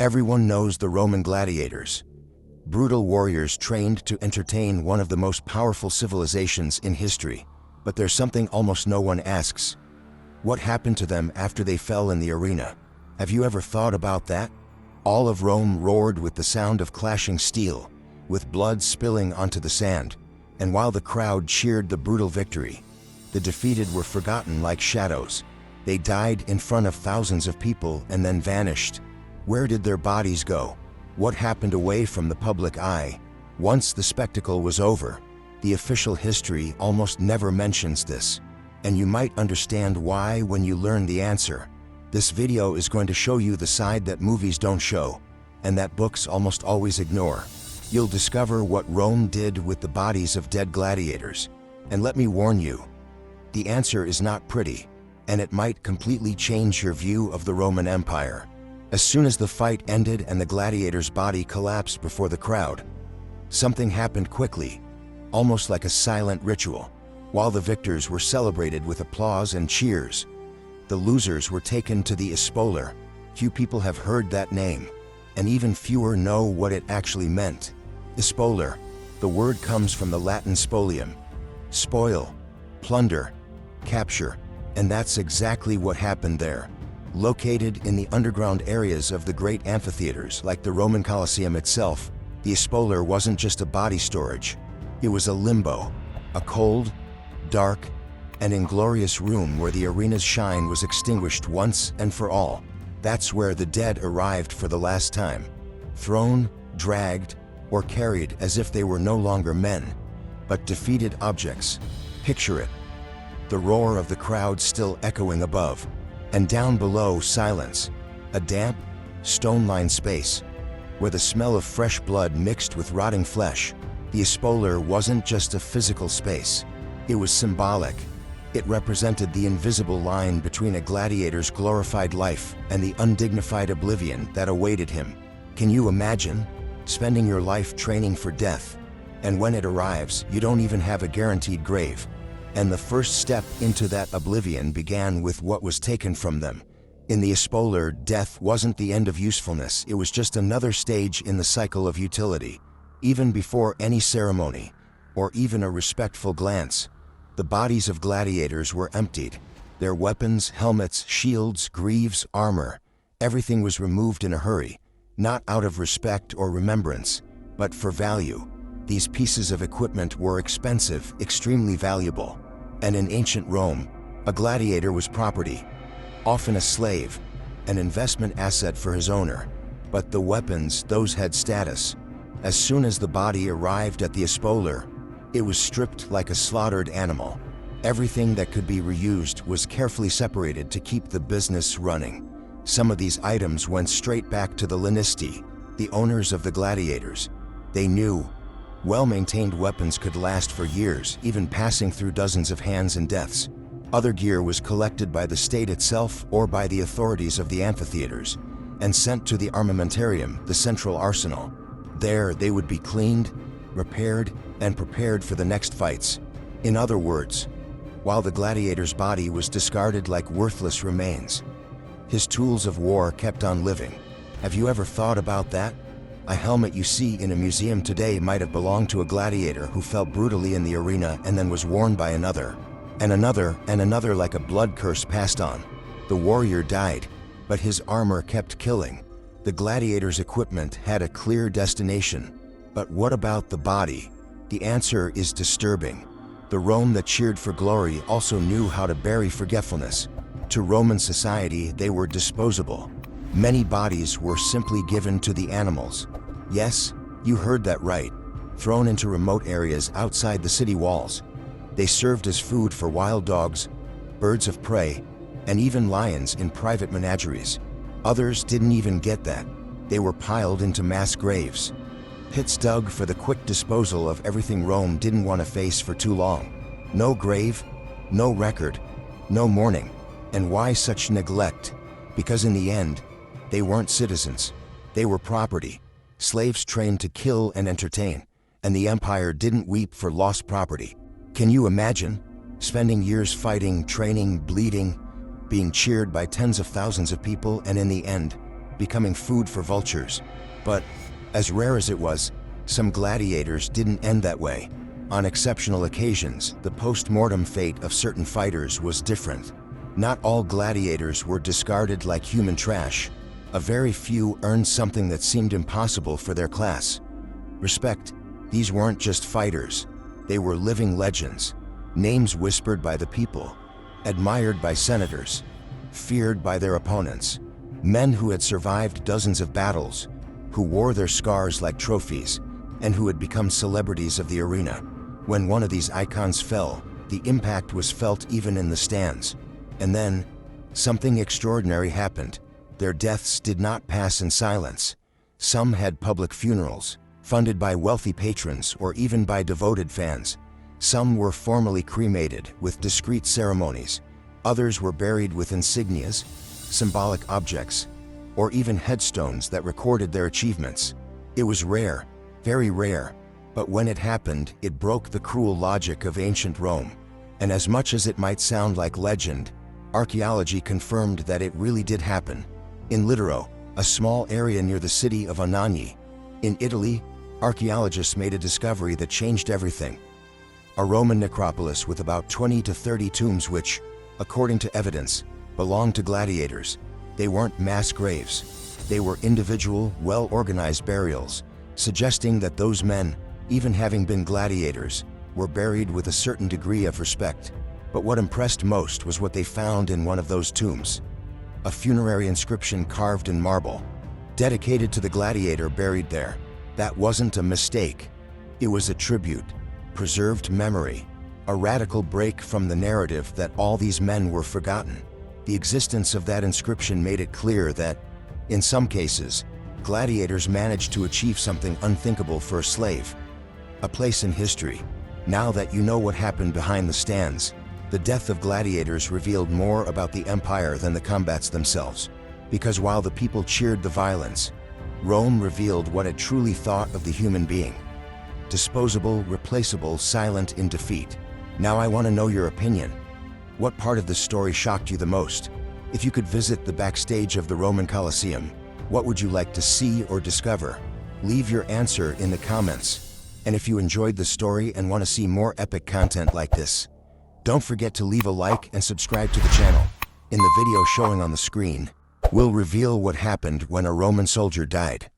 Everyone knows the Roman gladiators. Brutal warriors trained to entertain one of the most powerful civilizations in history. But there's something almost no one asks. What happened to them after they fell in the arena? Have you ever thought about that? All of Rome roared with the sound of clashing steel, with blood spilling onto the sand, and while the crowd cheered the brutal victory, the defeated were forgotten like shadows. They died in front of thousands of people and then vanished. Where did their bodies go? What happened away from the public eye? Once the spectacle was over, the official history almost never mentions this. And you might understand why when you learn the answer. This video is going to show you the side that movies don't show, and that books almost always ignore. You'll discover what Rome did with the bodies of dead gladiators. And let me warn you, the answer is not pretty, and it might completely change your view of the Roman Empire. As soon as the fight ended and the gladiator's body collapsed before the crowd, something happened quickly, almost like a silent ritual. While the victors were celebrated with applause and cheers, the losers were taken to the espolar. Few people have heard that name, and even fewer know what it actually meant. Espolar, the word comes from the Latin spolium, spoil, plunder, capture, and that's exactly what happened there. Located in the underground areas of the great amphitheaters like the Roman Colosseum itself, the espolar wasn't just a body storage. It was a limbo, a cold, dark, and inglorious room where the arena's shine was extinguished once and for all. That's where the dead arrived for the last time, thrown, dragged, or carried as if they were no longer men, but defeated objects. Picture it. The roar of the crowd still echoing above, and down below silence, a damp, stone-lined space, where the smell of fresh blood mixed with rotting flesh. The espolar wasn't just a physical space, it was symbolic. It represented the invisible line between a gladiator's glorified life and the undignified oblivion that awaited him. Can you imagine spending your life training for death, and when it arrives, you don't even have a guaranteed grave? And the first step into that oblivion began with what was taken from them. In the espolar, death wasn't the end of usefulness, it was just another stage in the cycle of utility. Even before any ceremony, or even a respectful glance, the bodies of gladiators were emptied. Their weapons, helmets, shields, greaves, armor, everything was removed in a hurry, not out of respect or remembrance, but for value. These pieces of equipment were expensive, extremely valuable. And in ancient Rome, a gladiator was property, often a slave, an investment asset for his owner. But the weapons, those had status. As soon as the body arrived at the espolar, it was stripped like a slaughtered animal. Everything that could be reused was carefully separated to keep the business running. Some of these items went straight back to the lanisti, the owners of the gladiators. They knew well-maintained weapons could last for years, even passing through dozens of hands and deaths. Other gear was collected by the state itself or by the authorities of the amphitheaters and sent to the armamentarium, the central arsenal. There, they would be cleaned, repaired, and prepared for the next fights. In other words, while the gladiator's body was discarded like worthless remains, his tools of war kept on living. Have you ever thought about that? A helmet you see in a museum today might have belonged to a gladiator who fell brutally in the arena and then was worn by another, and another like a blood curse passed on. The warrior died, but his armor kept killing. The gladiator's equipment had a clear destination. But what about the body? The answer is disturbing. The Rome that cheered for glory also knew how to bury forgetfulness. To Roman society, they were disposable. Many bodies were simply given to the animals. Yes, you heard that right. Thrown into remote areas outside the city walls. They served as food for wild dogs, birds of prey, and even lions in private menageries. Others didn't even get that. They were piled into mass graves. Pits dug for the quick disposal of everything Rome didn't want to face for too long. No grave, no record, no mourning. And why such neglect? Because in the end, they weren't citizens. They were property, slaves trained to kill and entertain, and the empire didn't weep for lost property. Can you imagine spending years fighting, training, bleeding, being cheered by tens of thousands of people, and in the end, becoming food for vultures. But, as rare as it was, some gladiators didn't end that way. On exceptional occasions, the post-mortem fate of certain fighters was different. Not all gladiators were discarded like human trash. A very few earned something that seemed impossible for their class. Respect. These weren't just fighters. They were living legends. Names whispered by the people. Admired by senators. Feared by their opponents. Men who had survived dozens of battles. Who wore their scars like trophies. And who had become celebrities of the arena. When one of these icons fell, the impact was felt even in the stands. And then, something extraordinary happened. Their deaths did not pass in silence. Some had public funerals, funded by wealthy patrons or even by devoted fans. Some were formally cremated with discreet ceremonies. Others were buried with insignias, symbolic objects, or even headstones that recorded their achievements. It was rare, very rare, but when it happened, it broke the cruel logic of ancient Rome. And as much as it might sound like legend, archaeology confirmed that it really did happen. In Littero, a small area near the city of Anagni, in Italy, archaeologists made a discovery that changed everything. A Roman necropolis with about 20 to 30 tombs which, according to evidence, belonged to gladiators. They weren't mass graves. They were individual, well-organized burials, suggesting that those men, even having been gladiators, were buried with a certain degree of respect. But what impressed most was what they found in one of those tombs. A funerary inscription carved in marble, dedicated to the gladiator buried there. That wasn't a mistake. It was a tribute, preserved memory, a radical break from the narrative that all these men were forgotten. The existence of that inscription made it clear that, in some cases, gladiators managed to achieve something unthinkable for a slave. A place in history. Now that you know what happened behind the stands, the death of gladiators revealed more about the empire than the combats themselves. Because while the people cheered the violence, Rome revealed what it truly thought of the human being. Disposable, replaceable, silent in defeat. Now I want to know your opinion. What part of the story shocked you the most? If you could visit the backstage of the Roman Colosseum, what would you like to see or discover? Leave your answer in the comments. And if you enjoyed the story and want to see more epic content like this, don't forget to leave a like and subscribe to the channel. In the video showing on the screen, we'll reveal what happened when a Roman soldier died.